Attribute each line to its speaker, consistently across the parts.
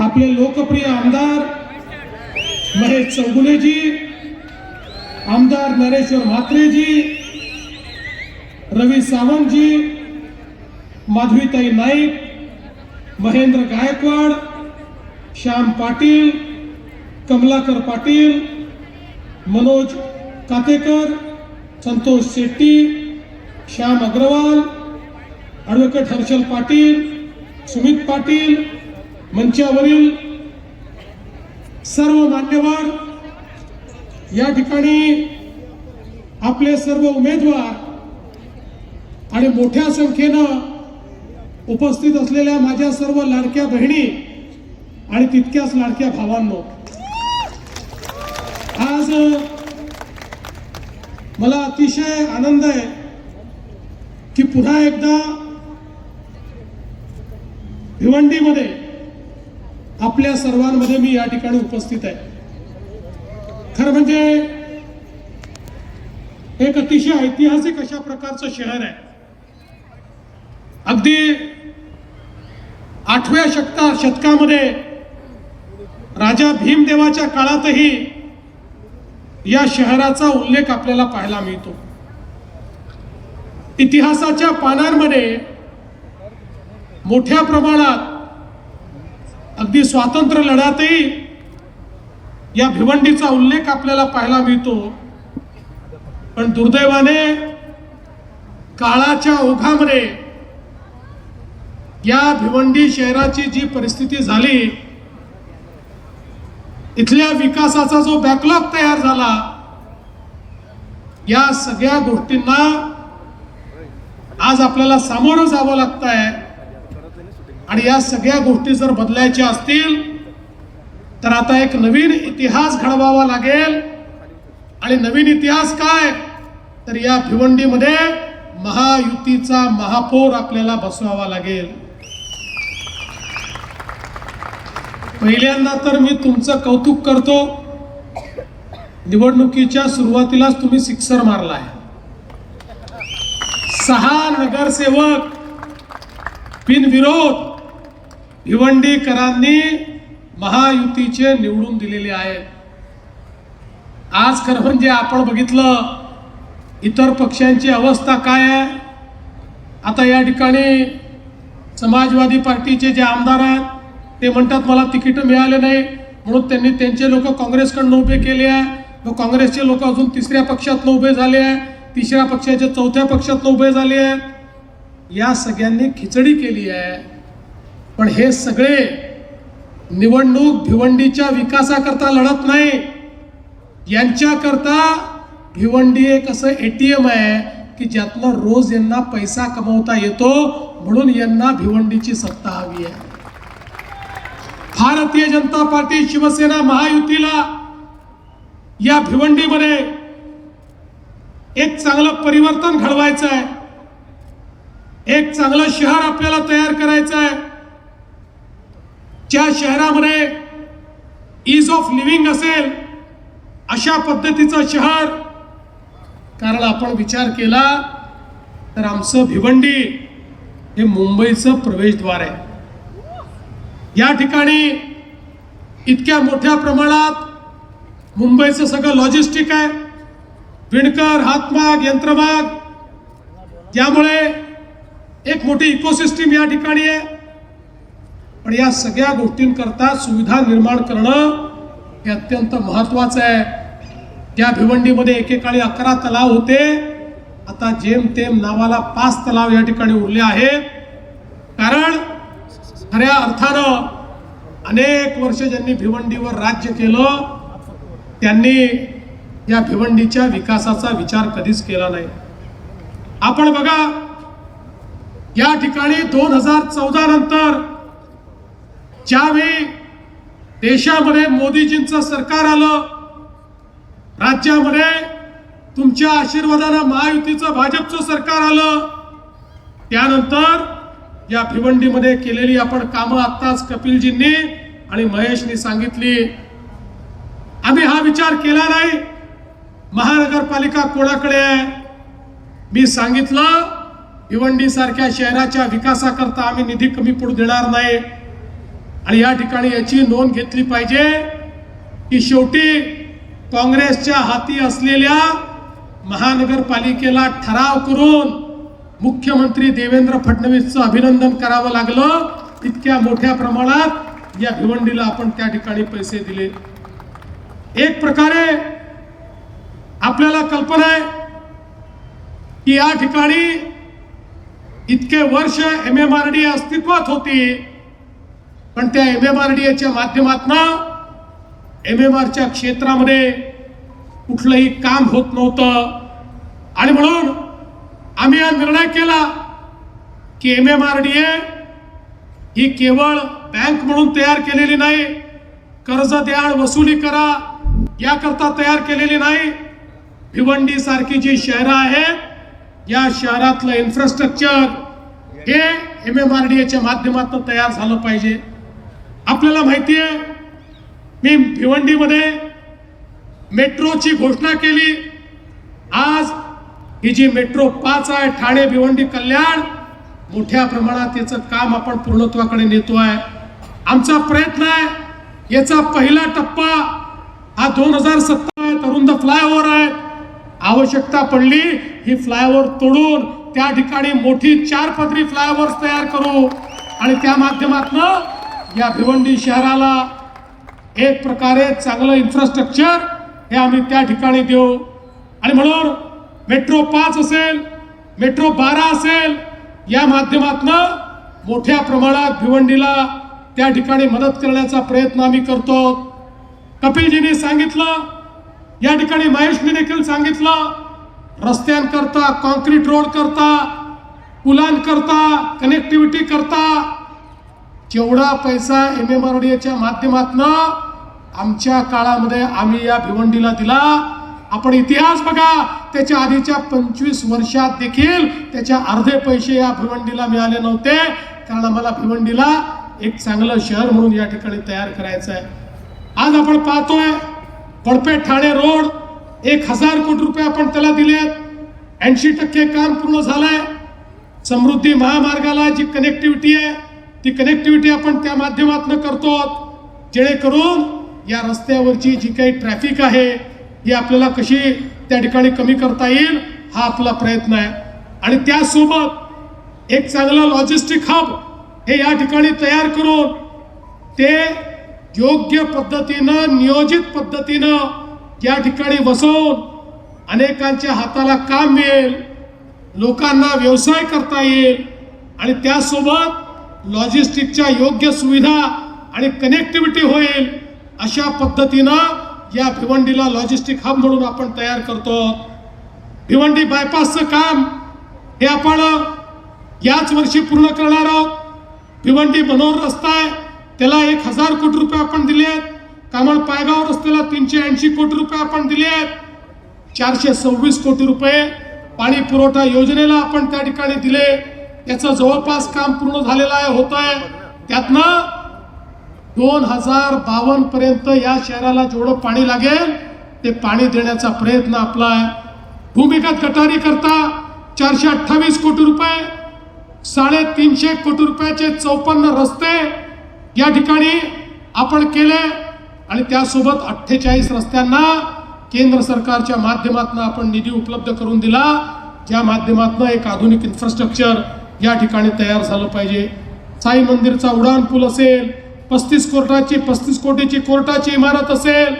Speaker 1: आपले लोकप्रिय आमदार महेश चौगुलेजी, आमदार नरेश्वर म्हात्रेजी, रवी सावंतजी, माधवीताई नाईक, महेंद्र गायकवाड, श्याम पाटील, कमलाकर पाटील, मनोज कातेकर, संतोष शेट्टी, श्याम अग्रवाल, ॲडव्होकेट हर्षल पाटील, सुमित पाटील, मंचावरील सर्व मान्यवर, या ठिकाणी आपले सर्व उमेदवार आणि मोठ्या संख्येनं उपस्थित असलेल्या माझ्या सर्व लाडक्या बहिणी आणि तितक्याच लाडक्या भावांनो, आज मला अतिशय आनंद आहे की पुन्हा एकदा भिवंडीमध्ये आपल्या सर्वांमध्ये मी या ठिकाणी उपस्थित आहे. खरं म्हणजे एक अतिशय ऐतिहासिक अशा प्रकारचं शहर आहे. अगदी 8व्या शतकामध्ये राजा भीमदेवाच्या काळातही या शहराचा उल्लेख आपल्याला पाहायला मिळतो. इतिहासाच्या पानांमध्ये मोठ्या प्रमाणात अगदी स्वातंत्र्य लढ्यातही या भिवंडीचा उल्लेख आपल्याला पाहायला मिळतो. पण दुर्दैवाने काळाच्या ओघामध्ये या भिवंडी शहराची जी परिस्थिती झाली, इथल्या विकासाचा जो बॅकलॉग तयार झाला, या सगळ्या गोष्टींना आज आपल्याला सामोरं जावं लागतंय. आणि या सगळ्या गोष्टी जर बदलायच्या असतील तर आता एक नवीन इतिहास घडवावा लागेल. आणि नवीन इतिहास काय, तर या भिवंडीमध्ये महायुतीचा महापौर आपल्याला बसवावा लागेल. पहिल्यांदा तर मी तुमचं कौतुक करतो, निवडणुकीच्या सुरुवातीलाच तुम्ही सिक्सर मारलाय. 6 नगरसेवक बिनविरोध भिवंडीकरांनी महायुतीचे निवडून दिलेले आहेत. आज खरं म्हणजे आपण बघितलं इतर पक्षांची अवस्था काय आहे. आता या ठिकाणी समाजवादी पार्टीचे जे आमदार आहेत ते म्हणतात मला तिकीट मिळाले नाही म्हणून त्यांनी त्यांचे लोक काँग्रेसकडनं उभे केले आहे. व काँग्रेसचे लोक अजून 3ऱ्या पक्षातनं उभे झाले आहे, 3ऱ्या पक्षाचे 4थ्या पक्षातनं उभे झाले आहेत. या सगळ्यांनी खिचडी केली आहे. पण हे सगळे निवडणूक भिवंडीच्या विकासाकरता लढत नाही. यांच्याकरता भिवंडी एक असं ATM आहे की ज्यातनं रोज यांना पैसा कमवता येतो, म्हणून यांना भिवंडीची सत्ता हवी आहे. भारतीय जनता पार्टी, शिवसेना महायुतीला या भिवंडीमध्ये एक चांगलं परिवर्तन घडवायचं आहे. एक चांगलं शहर आपल्याला तयार करायचं आहे, ज्या शहरामध्ये ईज ऑफ लिव्हिंग असेल अशा पद्धतीचं शहर. कारण आपण विचार केला तर आमचं भिवंडी हे मुंबईचं प्रवेशद्वार आहे. या ठिकाणी इतक्या मोठ्या प्रमाणात मुंबईचं सगळं लॉजिस्टिक आहे, विणकर, हातमाग, यंत्रमाग, त्यामुळे एक मोठी इकोसिस्टीम या ठिकाणी आहे. पण या सगळ्या गोष्टींकरता सुविधा निर्माण करणं हे अत्यंत महत्त्वाचं आहे. त्या भिवंडीमध्ये एकेकाळी 11 तलाव होते, आता जेमतेम नावाला 5 तलाव या ठिकाणी उरले आहेत. कारण खऱ्या अर्थानं अनेक वर्ष ज्यांनी भिवंडीवर राज्य केलं त्यांनी या भिवंडीच्या विकासाचा विचार कधीच केला नाही. आपण बघा, या ठिकाणी 2014 नंतर ज्यावेळी देशामध्ये मोदीजींचं सरकार आलं, राज्यामध्ये तुमच्या आशीर्वादानं महायुतीचं भाजपचं सरकार आलं, त्यानंतर या भिवंडीमध्ये केलेली आपण कामं आत्ताच कपिलजींनी आणि महेशनी सांगितली. आम्ही हा विचार केला नाही महानगरपालिका कोणाकडे आहे. मी सांगितलं भिवंडी सारख्या शहराच्या विकासाकरता आम्ही निधी कमी पडू देणार नाही. आणि या ठिकाणी याची नोंद घेतली पाहिजे की शेवटी काँग्रेसच्या हाती असलेल्या महानगरपालिकेला ठराव करून मुख्यमंत्री देवेंद्र फडणवीसचं अभिनंदन करावं लागलं. इतक्या मोठ्या प्रमाणात या भिवंडीला आपण त्या ठिकाणी पैसे दिले. एक प्रकारे आपल्याला कल्पना आहे की या ठिकाणी इतके वर्ष MMRDA अस्तित्वात होती, पण त्या MMRDAच्या माध्यमातून MMR क्षेत्रामध्ये कुठलंही काम होत नव्हतं. आणि म्हणून आम्ही हा निर्णय केला की MMRDA ही केवळ बँक म्हणून तयार केलेली नाही, कर्ज द्या वसुली करा याकरता तयार केलेली नाही. भिवंडी सारखी जी शहरं आहेत, या शहरातलं इन्फ्रास्ट्रक्चर हे MMRDAच्या माध्यमातून तयार झालं पाहिजे. आपल्याला माहिती आहे, मी भिवंडीमध्ये मेट्रोची घोषणा केली. आज ही जी मेट्रो 5 आहे, ठाणे भिवंडी कल्याण, मोठ्या प्रमाणात याचं काम आपण पूर्णत्वाकडे नेतोय. आमचा प्रयत्न आहे याचा पहिला टप्पा हा 2017 अरुंद फ्लायओव्हर आहे. आवश्यकता पडली ही फ्लायओव्हर तोडून त्या ठिकाणी मोठी 4 पदरी फ्लायओव्हर तयार करू आणि त्या माध्यमातून या भिवंडी शहराला एक प्रकारे चांगलं इन्फ्रास्ट्रक्चर हे आम्ही त्या ठिकाणी देऊ. आणि म्हणून मेट्रो 5 असेल, मेट्रो 12 असेल, या माध्यमातून मोठ्या प्रमाणात भिवंडीला त्या ठिकाणी मदत करण्याचा प्रयत्न आम्ही करतो. कपिलजींनी सांगितलं, या ठिकाणी महेशने देखील सांगितलं, रस्त्यांकरता, कॉन्क्रीट रोड करता, पुलांकरता, कनेक्टिव्हिटी करता जेवढा पैसा MMRDAच्या माध्यमातून आमच्या काळामध्ये आम्ही या भिवंडीला दिला. आपण इतिहास बघा, त्याच्या आधीच्या 25 वर्षात देखील त्याच्या अर्धे पैसे या भिवंडीला मिळाले नव्हते, कारण आम्हाला भिवंडीला एक चांगलं शहर म्हणून या ठिकाणी तयार करायचं आहे. आज आपण पाहतोय वडपेठ ठाणे रोड 1000 कोटी रुपये आपण त्याला दिलेत. 80% काम पूर्ण झालंय. समृद्धी महामार्गाला जी कनेक्टिव्हिटी आहे ती कनेक्टिव्हिटी आपण त्या माध्यमातून करतो, जेणेकरून या रस्त्यावरची जी काही ट्रॅफिक आहे ही आपल्याला कशी त्या ठिकाणी कमी करता येईल हा आपला प्रयत्न आहे. आणि त्यासोबत एक चांगला लॉजिस्टिक हब हे या ठिकाणी तयार करून ते योग्य पद्धतीनं, नियोजित पद्धतीनं या ठिकाणी बसवून अनेकांच्या हाताला काम मिळेल, लोकांना व्यवसाय करता येईल आणि त्यासोबत लॉजिस्टिकच्या योग्य सुविधा आणि कनेक्टिव्हिटी होईल, अशा पद्धतीनं या भिवंडीला लॉजिस्टिक हब म्हणून आपण तयार करतो. भिवंडी बायपासचं काम हे आपण याच वर्षी पूर्ण करणार आहोत. भिवंडी मनोहर रस्ता आहे, त्याला 1000 कोटी रुपये आपण दिले आहेत. कामण पायगाव रस्त्याला 380 कोटी रुपये आपण दिले आहेत. 426 कोटी रुपये पाणी पुरवठा योजनेला आपण त्या ठिकाणी दिले. याचं जवळपास काम पूर्ण झालेलं आहे, होत आहे. त्यातनं 2052 पर्यंत या शहराला जेवढं पाणी लागेल ते पाणी देण्याचा प्रयत्न आपला आहे. भूमिगत गटारी करता 428 कोटी रुपये, 350 कोटी रुपयाचे 54 रस्ते या ठिकाणी आपण केले आणि त्यासोबत 48 रस्त्यांना केंद्र सरकारच्या माध्यमातून आपण निधी उपलब्ध करून दिला, ज्या माध्यमातून एक आधुनिक इन्फ्रास्ट्रक्चर या ठिकाणी तयार झालं पाहिजे. साई मंदिरचा उडान पूल असेल, 35 कोटीची कोर्टाची इमारत असेल,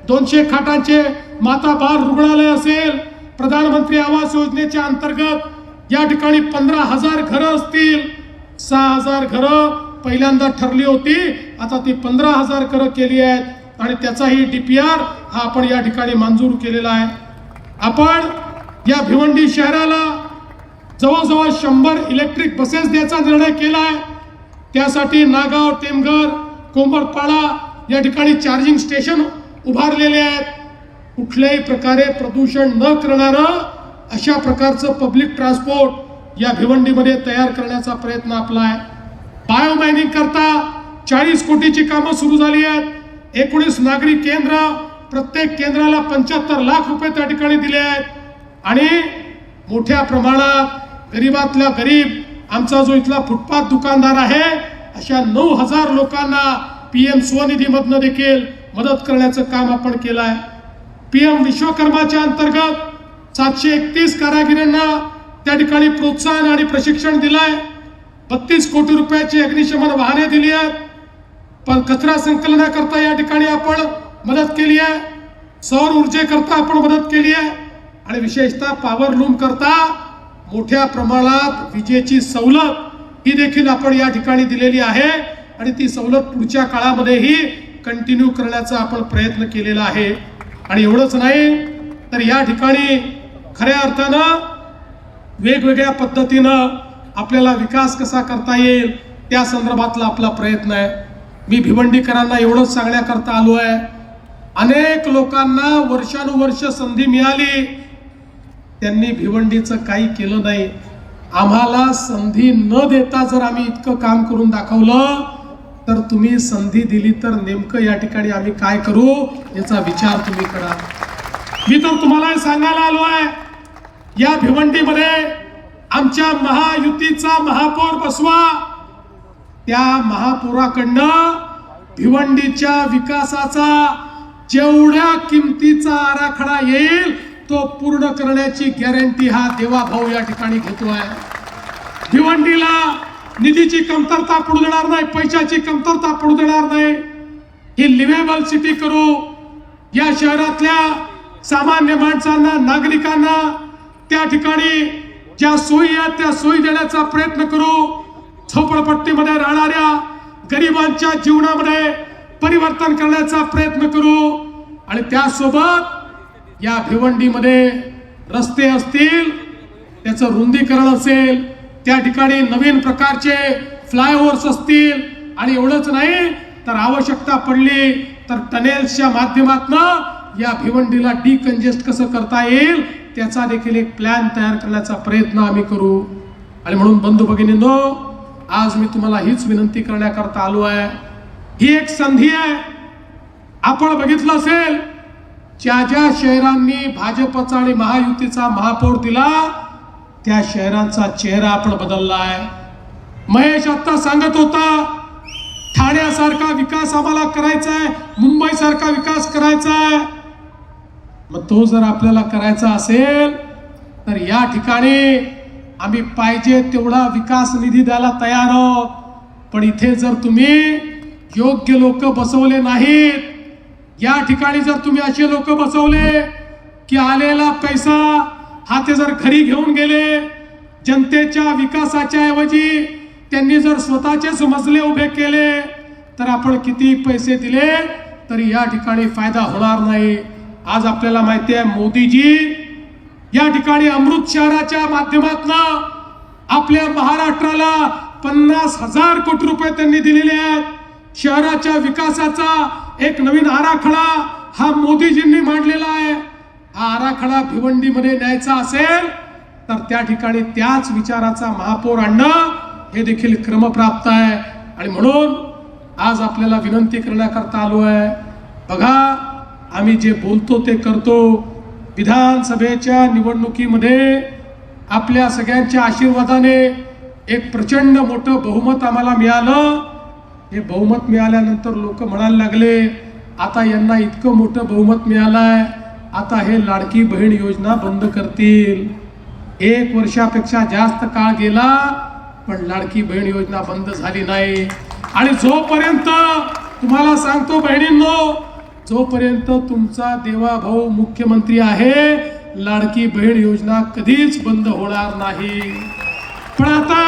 Speaker 1: 200 खाटांचे माता बाल रुग्णालय असेल, प्रधानमंत्री आवास योजनेच्या अंतर्गत या ठिकाणी 15,000 घरं असतील. 6,000 घरं पहिल्यांदा ठरली होती, आता ती 15,000 घरं केली आहेत आणि त्याचाही DPR हा आपण या ठिकाणी मंजूर केलेला आहे. आपण या भिवंडी शहराला जवळजवळ 100 इलेक्ट्रिक बसेस द्यायचा निर्णय केला आहे. त्यासाठी नागाव, टेमघर, कोंबडपाडा या ठिकाणी चार्जिंग स्टेशन उभारलेले आहेत. कुठल्याही प्रकारे प्रदूषण न करणारं अशा प्रकारचं पब्लिक ट्रान्सपोर्ट या भिवंडीमध्ये तयार करण्याचा प्रयत्न आपला आहे. बायोमायनिंग करता 40 कोटीची कामं सुरू झाली आहेत. 19 नागरी केंद्र, प्रत्येक केंद्राला 75 लाख रुपये त्या ठिकाणी दिले आहेत आणि मोठ्या प्रमाणात गरीबातल्या गरीब आमचा जो इथला फुटपाथ दुकानदार आहे अशा 9,000 लोकांना PM स्वनिधीमधनं देखील मदत करण्याचं काम आपण केलं आहे. PM विश्वकर्माच्या अंतर्गत 731 कारागिरांना त्या ठिकाणी प्रोत्साहन आणि प्रशिक्षण दिलंय. 32 कोटी रुपयाची अग्निशमन वाहने दिली आहेत. पण कचरा संकलनाकरता या ठिकाणी आपण मदत केली आहे. सौर ऊर्जेकरता आपण मदत केली आहे आणि विशेषतः पॉवर लूम करता मोठ्या प्रमाणात विजेची सवलत ही देखील आपण या ठिकाणी दिलेली आहे आणि ती सवलत पुढच्या काळामध्येही कंटिन्यू करण्याचा आपण प्रयत्न केलेला आहे. आणि एवढंच नाही तर या ठिकाणी खऱ्या अर्थानं वेगवेगळ्या पद्धतीनं आपल्याला विकास कसा करता येईल त्या संदर्भातला आपला प्रयत्न आहे. मी भिवंडीकरांना एवढंच सांगण्याकरता आलो आहे, अनेक लोकांना वर्षानुवर्ष संधी मिळाली, त्यांनी भिवंडीचं काही केलं नाही. आम्हाला संधी न देता जर आम्ही इतकं काम करून दाखवलं तर तुम्ही संधी दिली तर नेमकं या ठिकाणी आम्ही काय करू याचा विचार तुम्ही करा. मी तर तुम्हाला सांगायला आलो आहे, या भिवंडीमध्ये आमच्या महायुतीचा महापौर बसवा. त्या महापौराकडनं भिवंडीच्या विकासाचा जेवढ्या किमतीचा आराखडा येईल तो पूर्ण करण्याची गॅरंटी हा देवाभाऊ या ठिकाणी घेतोय. भिवंडीला निधीची कमतरता पडू देणार नाही, पैशाची कमतरता पडू देणार नाही. ही लिव्हेबल सिटी करू. या शहरातल्या सामान्य माणसांना, नागरिकांना त्या ठिकाणी ज्या सोयी आहेत त्या सोयी देण्याचा प्रयत्न करू. झोपडपट्टीमध्ये राहणाऱ्या गरिबांच्या जीवनामध्ये परिवर्तन करण्याचा प्रयत्न करू आणि त्यासोबत या भिवंडीमध्ये रस्ते असतील, त्याचं रुंदीकरण असेल, त्या ठिकाणी नवीन प्रकारचे फ्लायओव्हर्स असतील आणि एवढंच नाही तर आवश्यकता पडली तर टनेल्सच्या माध्यमातून या भिवंडीला डिकंजेस्ट कसं करता येईल त्याचा देखील एक प्लॅन तयार करण्याचा प्रयत्न आम्ही करू. आणि म्हणून बंधू भगिनींनो, आज मी तुम्हाला हीच विनंती करण्याकरता आलो आहे. ही एक संधी आहे. आपण बघितलं असेल ज्या ज्या शहरांनी भाजपचा आणि महायुतीचा महापौर दिला त्या शहरांचा चेहरा आपण बदलला आहे. महेश आता सांगत होता ठाण्यासारखा विकास आम्हाला करायचा आहे, मुंबई सारखा विकास करायचा आहे. मग तो जर आपल्याला करायचा असेल तर या ठिकाणी आम्ही पाहिजे तेवढा विकास निधी द्यायला तयार आहोत. पण इथे जर तुम्ही योग्य लोक बसवले नाहीत, या ठिकाणी जर तुम्ही असे लोक बसवले की आलेला पैसा हा ते जर घरी घेऊन गेले, जनतेच्या विकासाच्या ऐवजी त्यांनी जर स्वतःचेच मजले उभे केले तर आपण किती पैसे दिले तरी या ठिकाणी फायदा होणार नाही. आज आपल्याला माहिती आहे मोदीजी या ठिकाणी अमृत शहराच्या माध्यमातून आपल्या महाराष्ट्राला 50,000 कोटी रुपये त्यांनी दिलेले आहेत. शहराच्या विकासाचा एक नवीन आराखडा हा मोदीजींनी मांडलेला आहे. हा आराखडा भिवंडीमध्ये न्यायचा असेल तर त्या ठिकाणी त्याच विचाराचा महापौर आणणं हे देखील क्रमप्राप्त आहे. आणि म्हणून आज आपल्याला विनंती करण्याकरता आलो आहे. बघा, आम्ही जे बोलतो ते करतो. विधानसभेच्या निवडणुकीमध्ये आपल्या सगळ्यांच्या आशीर्वादाने एक प्रचंड मोठं बहुमत आम्हाला मिळालं. हे बहुमत मिळाल्यानंतर लोक म्हणायला लागले आता यांना इतकं मोठं बहुमत मिळालंय, आता हे लाडकी बहीण योजना बंद करतील. 1 वर्षापेक्षा जास्त काळ गेला पण लाडकी बहीण योजना बंद झाली नाही. आणि जोपर्यंत तुम्हाला सांगतो बहिणींनो, जोपर्यंत तुमचा देवाभाऊ मुख्यमंत्री आहे लाडकी बहीण योजना कधीच बंद होणार नाही. पण आता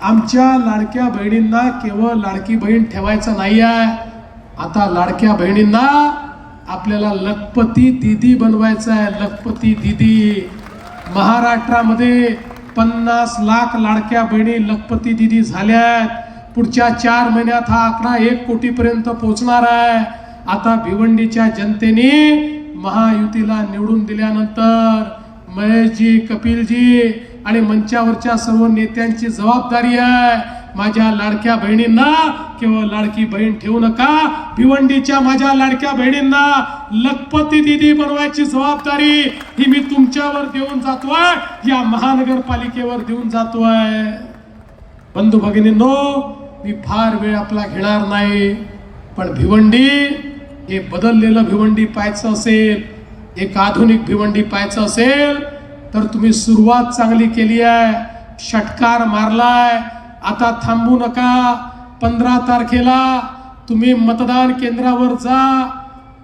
Speaker 1: आमच्या लाडक्या बहिणींना केवळ लाडकी बहीण ठेवायचं नाही आहे, आता लाडक्या बहिणींना आपल्याला लखपती दीदी बनवायचं आहे. लखपती दीदी महाराष्ट्रामध्ये 50 लाख लाडक्या बहिणी लखपती दीदी झाल्यात. पुढच्या 4 महिन्यात हा आकडा 1 कोटीपर्यंत पोहोचणार आहे. आता भिवंडीच्या जनतेने महायुतीला निवडून दिल्यानंतर महेशजी, कपिलजी आणि मंचावरच्या सर्व नेत्यांची जबाबदारी आहे. माझ्या लाडक्या बहिणींना केवळ लाडकी बहीण ठेवू नका, भिवंडीच्या माझ्या लाडक्या बहिणींना लखपती दीदी बनवायची जबाबदारी ही मी तुमच्यावर देऊन जातोय, या महानगरपालिकेवर देऊन जातोय. बंधू भगिनींनो, मी फार वेळ आपला घेणार नाही, पण भिवंडी हे बदललेलं भिवंडी पाहायचं असेल, एक आधुनिक भिवंडी पाहायचं असेल तर तुम्ही सुरुवात चांगली केली आहे, षटकार मारलाय, आता थांबू नका। 15 तारखेला तुम्ही मतदान केंद्रावर जा,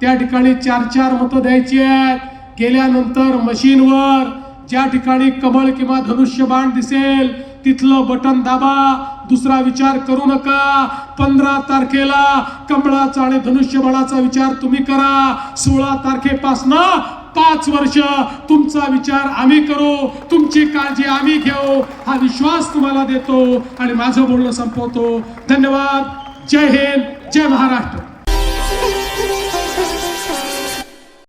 Speaker 1: त्या ठिकाणी 4-4 मतं द्यायची आहेत। गेल्यानंतर मशीनवर ज्या ठिकाणी कमळ किंवा धनुष्यबाण दिसेल तिथलं बटन दाबा, दुसरा विचार करू नका। 15 तारखेला कमळाचा आणि धनुष्यबाणाचा विचार तुम्ही करा। 16 तारखेपासून 5 वर्ष तुमचा विचार आम्ही करू, तुमची काळजी आम्ही घेऊ, हा विश्वास तुम्हाला देतो आणि माझं बोलणं संपवतो। धन्यवाद। जय हिंद, जय महाराष्ट्र।